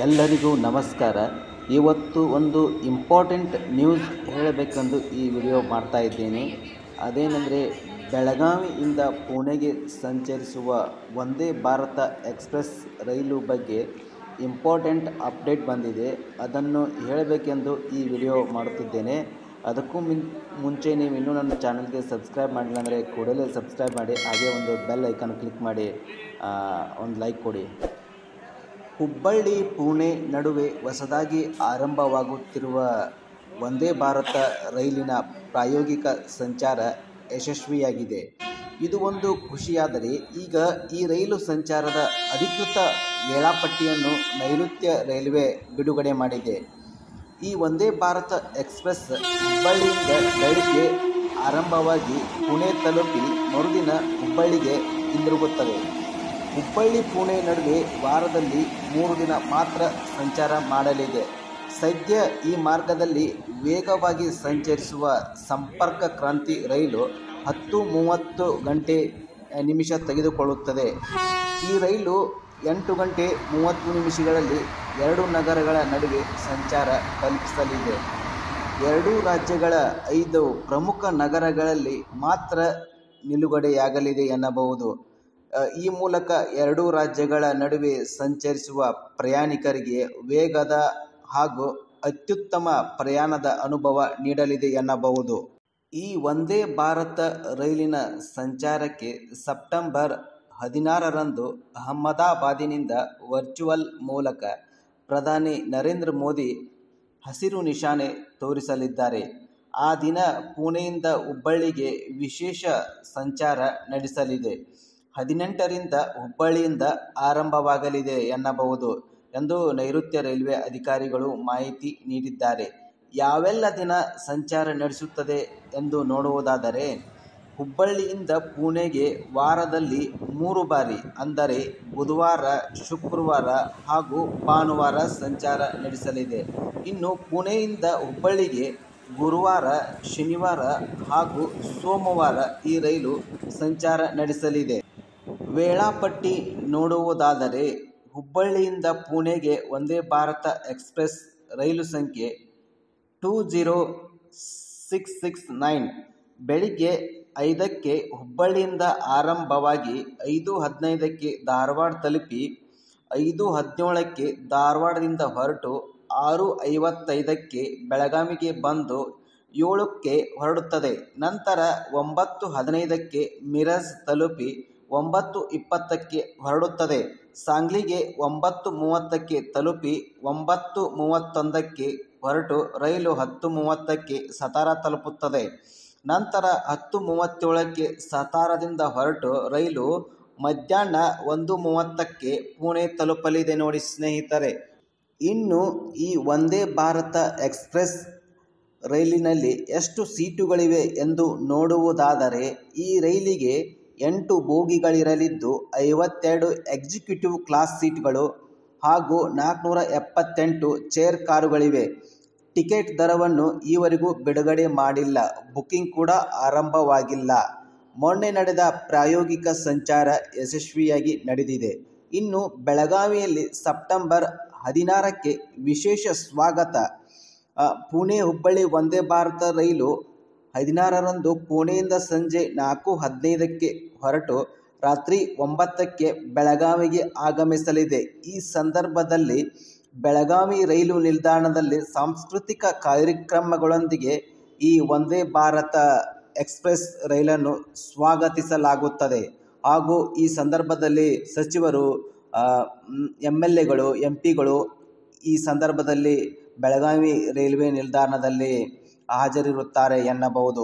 ಎಲ್ಲರಿಗೂ ನಮಸ್ಕಾರ. ಇವತ್ತು ಒಂದು ಇಂಪಾರ್ಟೆಂಟ್ ನ್ಯೂಸ್ ಹೇಳಬೇಕೆಂದು ಈ ವಿಡಿಯೋ ಮಾಡ್ತಾ ಇದ್ದೇನೆ. ಅದೇನೆಂದರೆ, ಬೆಳಗಾವಿಯಿಂದ ಪುಣೆಗೆ ಸಂಚರಿಸುವ ವಂದೇ ಭಾರತ ಎಕ್ಸ್‌ಪ್ರೆಸ್ ರೈಲು ಬಗ್ಗೆ ಇಂಪಾರ್ಟೆಂಟ್ ಅಪ್ಡೇಟ್ ಬಂದಿದೆ. ಅದನ್ನು ಹೇಳಬೇಕೆಂದು ಈ ವಿಡಿಯೋ ಮಾಡುತ್ತಿದ್ದೇನೆ. ಅದಕ್ಕೂ ಮುಂಚೆ ನೀವು ಇನ್ನೂ ನನ್ನ ಚಾನಲ್ಗೆ ಸಬ್ಸ್ಕ್ರೈಬ್ ಮಾಡಿಲ್ಲ ಅಂದರೆ ಕೂಡಲೇ ಸಬ್ಸ್ಕ್ರೈಬ್ ಮಾಡಿ, ಹಾಗೆ ಒಂದು ಬೆಲ್ ಐಕಾನ್ ಕ್ಲಿಕ್ ಮಾಡಿ ಒಂದು ಲೈಕ್ ಕೊಡಿ. ಹುಬ್ಬಳ್ಳಿ ಪುಣೆ ನಡುವೆ ಹೊಸದಾಗಿ ಆರಂಭವಾಗುತ್ತಿರುವ ವಂದೇ ಭಾರತ ರೈಲಿನ ಪ್ರಾಯೋಗಿಕ ಸಂಚಾರ ಯಶಸ್ವಿಯಾಗಿದೆ. ಇದು ಒಂದು ಖುಷಿಯಾದರೆ, ಈಗ ಈ ರೈಲು ಸಂಚಾರದ ಅಧಿಕೃತ ವೇಳಾಪಟ್ಟಿಯನ್ನು ನೈಋತ್ಯ ರೈಲ್ವೆ ಬಿಡುಗಡೆ ಮಾಡಿದೆ. ಈ ವಂದೇ ಭಾರತ ಎಕ್ಸ್‌ಪ್ರೆಸ್ ಹುಬ್ಬಳ್ಳಿಯಿಂದ ಬೆಳಿಗ್ಗೆ ಆರಂಭವಾಗಿ ಪುಣೆ ತಲುಪಿ ಮರುದಿನ ಹುಬ್ಬಳ್ಳಿಗೆ ಹಿಂದಿರುಗುತ್ತದೆ. ಹುಬ್ಬಳ್ಳಿ ಪುಣೆ ನಡುವೆ ವಾರದಲ್ಲಿ 3 ದಿನ ಮಾತ್ರ ಸಂಚಾರ ಮಾಡಲಿದೆ. ಸದ್ಯ ಈ ಮಾರ್ಗದಲ್ಲಿ ವೇಗವಾಗಿ ಸಂಚರಿಸುವ ಸಂಪರ್ಕ ಕ್ರಾಂತಿ ರೈಲು 10:30 ಗಂಟೆ ನಿಮಿಷ ತೆಗೆದುಕೊಳ್ಳುತ್ತದೆ. ಈ ರೈಲು 8 ಗಂಟೆ 30 ನಿಮಿಷಗಳಲ್ಲಿ 2 ನಗರಗಳ ನಡುವೆ ಸಂಚಾರ ಕಲ್ಪಿಸಲಿದೆ. 2 ರಾಜ್ಯಗಳ 5 ಪ್ರಮುಖ ನಗರಗಳಲ್ಲಿ ಮಾತ್ರ ನಿಲುಗಡೆಯಾಗಲಿದೆ ಎನ್ನಬಹುದು. ಈ ಮೂಲಕ 2 ರಾಜ್ಯಗಳ ನಡುವೆ ಸಂಚರಿಸುವ ಪ್ರಯಾಣಿಕರಿಗೆ ವೇಗದ ಹಾಗೂ ಅತ್ಯುತ್ತಮ ಪ್ರಯಾಣದ ಅನುಭವ ನೀಡಲಿದೆ ಎನ್ನಬಹುದು. ಈ ವಂದೇ ಭಾರತ ರೈಲಿನ ಸಂಚಾರಕ್ಕೆ ಸೆಪ್ಟೆಂಬರ್ 16ರಂದು ಅಹಮದಾಬಾದಿನಿಂದ ವರ್ಚುವಲ್ ಮೂಲಕ ಪ್ರಧಾನಿ ನರೇಂದ್ರ ಮೋದಿ ಹಸಿರು ನಿಶಾನೆ ತೋರಿಸಲಿದ್ದಾರೆ. ಆ ದಿನ ಪುಣೆಯಿಂದ ಹುಬ್ಬಳ್ಳಿಗೆ ವಿಶೇಷ ಸಂಚಾರ ನಡೆಸಲಿದೆ. 18ರಿಂದ ಹುಬ್ಬಳ್ಳಿಯಿಂದ ಆರಂಭವಾಗಲಿದೆ ಎನ್ನಬಹುದು ಎಂದು ನೈಋತ್ಯ ರೈಲ್ವೆ ಅಧಿಕಾರಿಗಳು ಮಾಹಿತಿ ನೀಡಿದ್ದಾರೆ. ಯಾವೆಲ್ಲ ದಿನ ಸಂಚಾರ ನಡೆಸುತ್ತದೆ ಎಂದು ನೋಡುವುದಾದರೆ, ಹುಬ್ಬಳ್ಳಿಯಿಂದ ಪುಣೆಗೆ ವಾರದಲ್ಲಿ 3 ಬಾರಿ ಅಂದರೆ ಬುಧವಾರ, ಶುಕ್ರವಾರ ಹಾಗೂ ಭಾನುವಾರ ಸಂಚಾರ ನಡೆಸಲಿದೆ. ಇನ್ನು ಪುಣೆಯಿಂದ ಹುಬ್ಬಳ್ಳಿಗೆ ಗುರುವಾರ, ಶನಿವಾರ ಹಾಗೂ ಸೋಮವಾರ ಈ ರೈಲು ಸಂಚಾರ ನಡೆಸಲಿದೆ. ವೇಳಾಪಟ್ಟಿ ನೋಡುವುದಾದರೆ, ಹುಬ್ಬಳ್ಳಿಯಿಂದ ಪುಣೆಗೆ ವಂದೇ ಭಾರತ ಎಕ್ಸ್‌ಪ್ರೆಸ್ ರೈಲು ಸಂಖ್ಯೆ 20669 ಬೆಳಿಗ್ಗೆ 5ಕ್ಕೆ ಹುಬ್ಬಳ್ಳಿಯಿಂದ ಆರಂಭವಾಗಿ 5:15ಕ್ಕೆ ಧಾರವಾಡ ತಲುಪಿ 5:17ಕ್ಕೆ ಧಾರವಾಡದಿಂದ ಹೊರಟು 6:55ಕ್ಕೆ ಬೆಳಗಾವಿಗೆ ಬಂದು 7ಕ್ಕೆ ಹೊರಡುತ್ತದೆ. ನಂತರ 9:15ಕ್ಕೆ ಮಿರಜ್ ತಲುಪಿ 9:20ಕ್ಕೆ ಹೊರಡುತ್ತದೆ. ಸಾಂಗ್ಲಿಗೆ 9:30ಕ್ಕೆ ತಲುಪಿ 9:31ಕ್ಕೆ ಹೊರಟು ರೈಲು 10:30ಕ್ಕೆ ಸತಾರಾ ತಲುಪುತ್ತದೆ. ನಂತರ 10:37ಕ್ಕೆ ಸತಾರಾದಿಂದ ಹೊರಟು ರೈಲು ಮಧ್ಯಾಹ್ನ 1:30ಕ್ಕೆ ಪುಣೆ ತಲುಪಲಿದೆ ನೋಡಿ ಸ್ನೇಹಿತರೆ. ಇನ್ನು ಈ ವಂದೇ ಭಾರತ ಎಕ್ಸ್‌ಪ್ರೆಸ್ ರೈಲಿನಲ್ಲಿ ಎಷ್ಟು ಸೀಟುಗಳಿವೆ ಎಂದು ನೋಡುವುದಾದರೆ, ಈ ರೈಲಿಗೆ 8 ಬೋಗಿಗಳಿರಲಿದ್ದು 52 ಎಕ್ಸಿಕ್ಯೂಟಿವ್ ಕ್ಲಾಸ್ ಸೀಟ್ಗಳು ಹಾಗೂ 478 ಚೇರ್ ಕಾರುಗಳಿವೆ. ಟಿಕೆಟ್ ದರವನ್ನು ಈವರೆಗೂ ಬಿಡುಗಡೆ ಮಾಡಿಲ್ಲ. ಬುಕಿಂಗ್ ಕೂಡ ಆರಂಭವಾಗಿಲ್ಲ. ಮೊನ್ನೆ ನಡೆದ ಪ್ರಾಯೋಗಿಕ ಸಂಚಾರ ಯಶಸ್ವಿಯಾಗಿ ನಡೆದಿದೆ. ಇನ್ನು ಬೆಳಗಾವಿಯಲ್ಲಿ ಸೆಪ್ಟೆಂಬರ್ 16ಕ್ಕೆ ವಿಶೇಷ ಸ್ವಾಗತ. ಪುಣೆ ಹುಬ್ಬಳ್ಳಿ ವಂದೇ ಭಾರತ ರೈಲು 16ರಂದು ಪುಣೆಯಿಂದ ಸಂಜೆ 4:15ಕ್ಕೆ ಹೊರಟು ರಾತ್ರಿ 9ಕ್ಕೆ ಬೆಳಗಾವಿಗೆ ಆಗಮಿಸಲಿದೆ. ಈ ಸಂದರ್ಭದಲ್ಲಿ ಬೆಳಗಾವಿ ರೈಲು ನಿಲ್ದಾಣದಲ್ಲಿ ಸಾಂಸ್ಕೃತಿಕ ಕಾರ್ಯಕ್ರಮಗಳೊಂದಿಗೆ ಈ ವಂದೇ ಭಾರತ ಎಕ್ಸ್‌ಪ್ರೆಸ್ ರೈಲನ್ನು ಸ್ವಾಗತಿಸಲಾಗುತ್ತದೆ. ಹಾಗೂ ಈ ಸಂದರ್ಭದಲ್ಲಿ ಸಚಿವರು, MLAಗಳು, MP ಗಳು ಈ ಸಂದರ್ಭದಲ್ಲಿ ಬೆಳಗಾವಿ ರೈಲ್ವೆ ನಿಲ್ದಾಣದಲ್ಲಿ ಹಾಜರಿರುತ್ತಾರೆ ಎನ್ನಬಹುದು.